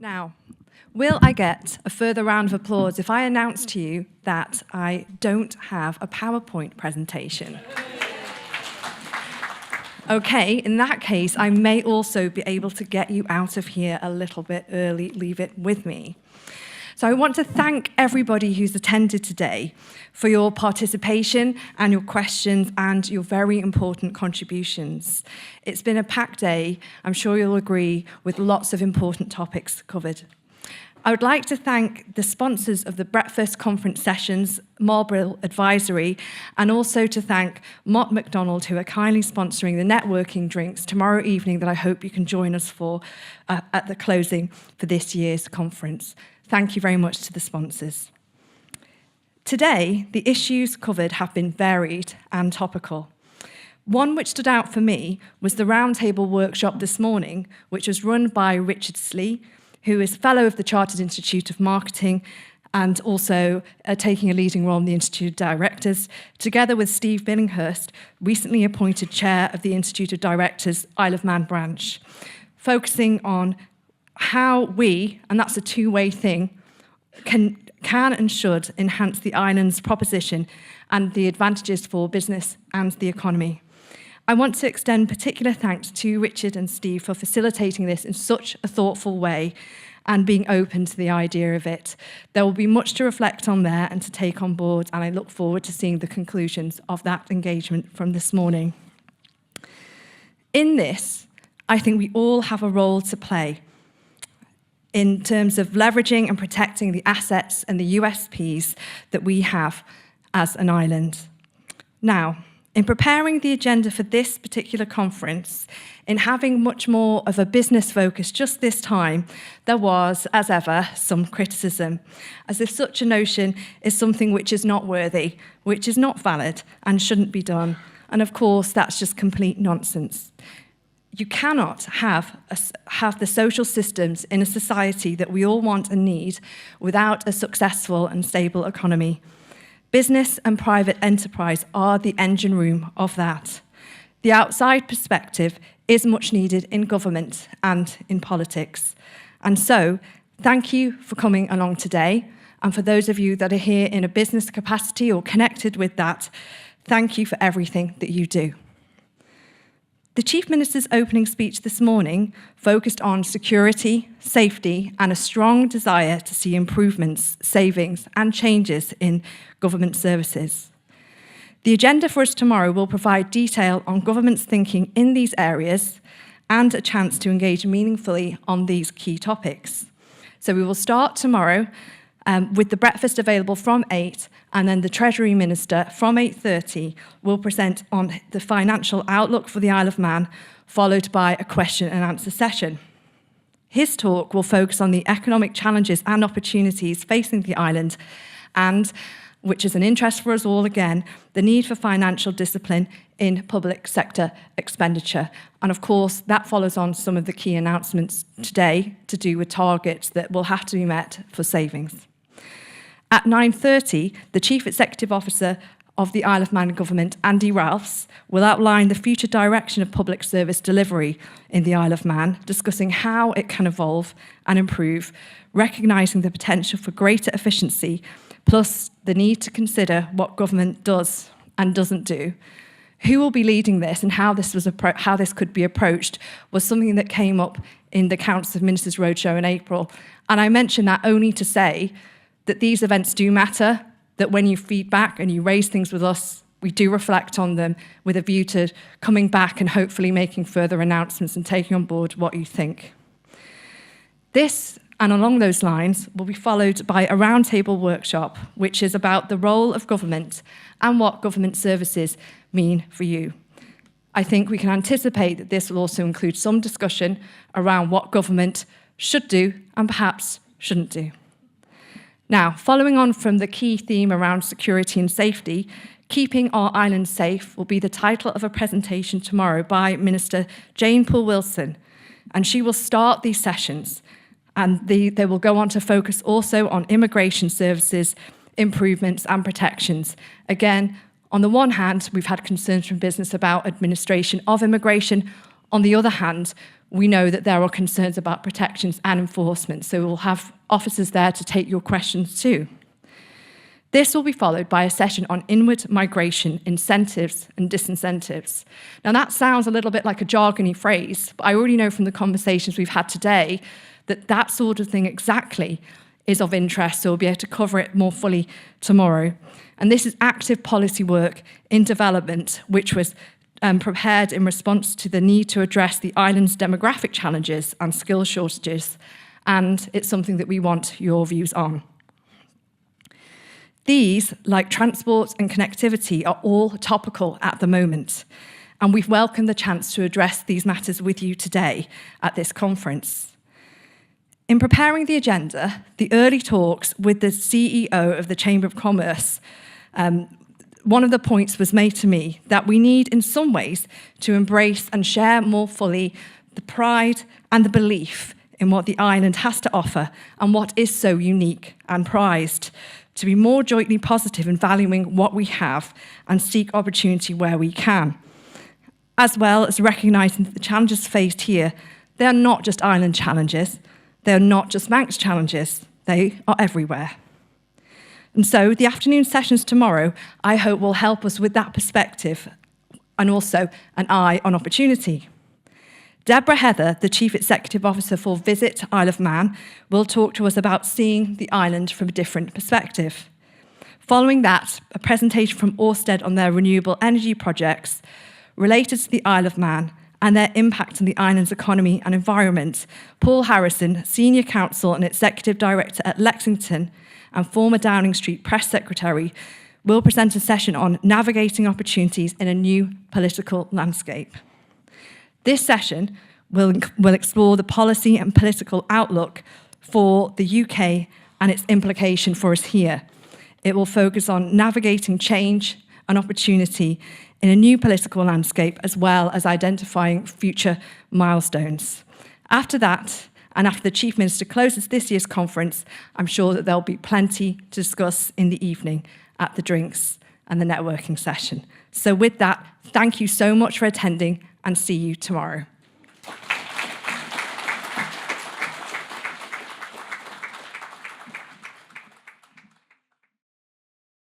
Now, will I get a further round of applause if I announce to you that I don't have a PowerPoint presentation? Okay, in that case, I may also be able to get you out of here a little bit early. Leave it with me. So I want to thank everybody who's attended today for your participation and your questions and your very important contributions. It's been a packed day, I'm sure you'll agree, with lots of important topics covered. I would like to thank the sponsors of the breakfast conference sessions, Marlborough Advisory, and also to thank Mott MacDonald, who are kindly sponsoring the networking drinks tomorrow evening that I hope you can join us for at the closing for this year's conference. Thank you very much to the sponsors. Today, the issues covered have been varied and topical. One which stood out for me was the roundtable workshop this morning, which was run by Richard Slee, who is Fellow of the Chartered Institute of Marketing and also taking a leading role in the Institute of Directors, together with Steve Billinghurst, recently appointed Chair of the Institute of Directors Isle of Man branch, focusing on how we, and that's a two-way thing, can and should enhance the island's proposition and the advantages for business and the economy. I want to extend particular thanks to Richard and Steve for facilitating this in such a thoughtful way and being open to the idea of it. There will be much to reflect on there and to take on board, and I look forward to seeing the conclusions of that engagement from this morning. In this, I think we all have a role to play in terms of leveraging and protecting the assets and the USPs that we have as an island. Now, in preparing the agenda for this particular conference, in having much more of a business focus just this time, there was, as ever, some criticism, as if such a notion is something which is not worthy, which is not valid, and shouldn't be done. And of course, that's just complete nonsense. You cannot have the social systems in a society that we all want and need without a successful and stable economy. Business and private enterprise are the engine room of that. The outside perspective is much needed in government and in politics. And so, thank you for coming along today. And for those of you that are here in a business capacity or connected with that, thank you for everything that you do. The Chief Minister's opening speech this morning focused on security, safety, and a strong desire to see improvements, savings, and changes in government services. The agenda for us tomorrow will provide detail on government's thinking in these areas and a chance to engage meaningfully on these key topics. So we will start tomorrow with the breakfast available from 8, and then the Treasury Minister from 8:30 will present on the financial outlook for the Isle of Man, followed by a question and answer session. His talk will focus on the economic challenges and opportunities facing the island and, which is an interest for us all again, the need for financial discipline in public sector expenditure. And of course, that follows on some of the key announcements today to do with targets that will have to be met for savings. At 9:30, the Chief Executive Officer of the Isle of Man Government, Andy Ralphs, will outline the future direction of public service delivery in the Isle of Man, discussing how it can evolve and improve, recognising the potential for greater efficiency, plus the need to consider what government does and doesn't do. Who will be leading this and how this could be approached was something that came up in the Council of Ministers Roadshow in April. And I mention that only to say that these events do matter, that when you feed back and you raise things with us, we do reflect on them with a view to coming back and hopefully making further announcements and taking on board what you think. This, and along those lines, will be followed by a roundtable workshop, which is about the role of government and what government services mean for you. I think we can anticipate that this will also include some discussion around what government should do and perhaps shouldn't do. Now, following on from the key theme around security and safety, Keeping Our Island Safe will be the title of a presentation tomorrow by Minister Jane Poole-Wilson, and she will start these sessions, and they will go on to focus also on immigration services, improvements and protections. Again, on the one hand, we've had concerns from business about administration of immigration. On the other hand, we know that there are concerns about protections and enforcement, so we'll have officers there to take your questions too. This will be followed by a session on inward migration, incentives and disincentives. Now that sounds a little bit like a jargony phrase, but I already know from the conversations we've had today that that sort of thing exactly is of interest, so we'll be able to cover it more fully tomorrow. And this is active policy work in development, which was prepared in response to the need to address the island's demographic challenges and skill shortages, and it's something that we want your views on. These, like transport and connectivity, are all topical at the moment, and we've welcomed the chance to address these matters with you today at this conference. In preparing the agenda, the early talks with the CEO of the Chamber of Commerce, one of the points was made to me that we need, in some ways, to embrace and share more fully the pride and the belief in what the island has to offer and what is so unique and prized, to be more jointly positive in valuing what we have and seek opportunity where we can, as well as recognising that the challenges faced here, they are not just island challenges, they are not just Manx challenges, they are everywhere. And so the afternoon sessions tomorrow, I hope, will help us with that perspective and also an eye on opportunity. Deborah Heather, the Chief Executive Officer for Visit Isle of Man, will talk to us about seeing the island from a different perspective. Following that, a presentation from Ørsted on their renewable energy projects related to the Isle of Man and their impact on the island's economy and environment. Paul Harrison, Senior Counsel and Executive Director at Lexington and former Downing Street Press Secretary, will present a session on navigating opportunities in a new political landscape. This session will explore the policy and political outlook for the UK and its implication for us here. It will focus on navigating change and opportunity in a new political landscape, as well as identifying future milestones. After that, and after the Chief Minister closes this year's conference, I'm sure that there'll be plenty to discuss in the evening at the drinks and the networking session. So with that, thank you so much for attending, and see you tomorrow.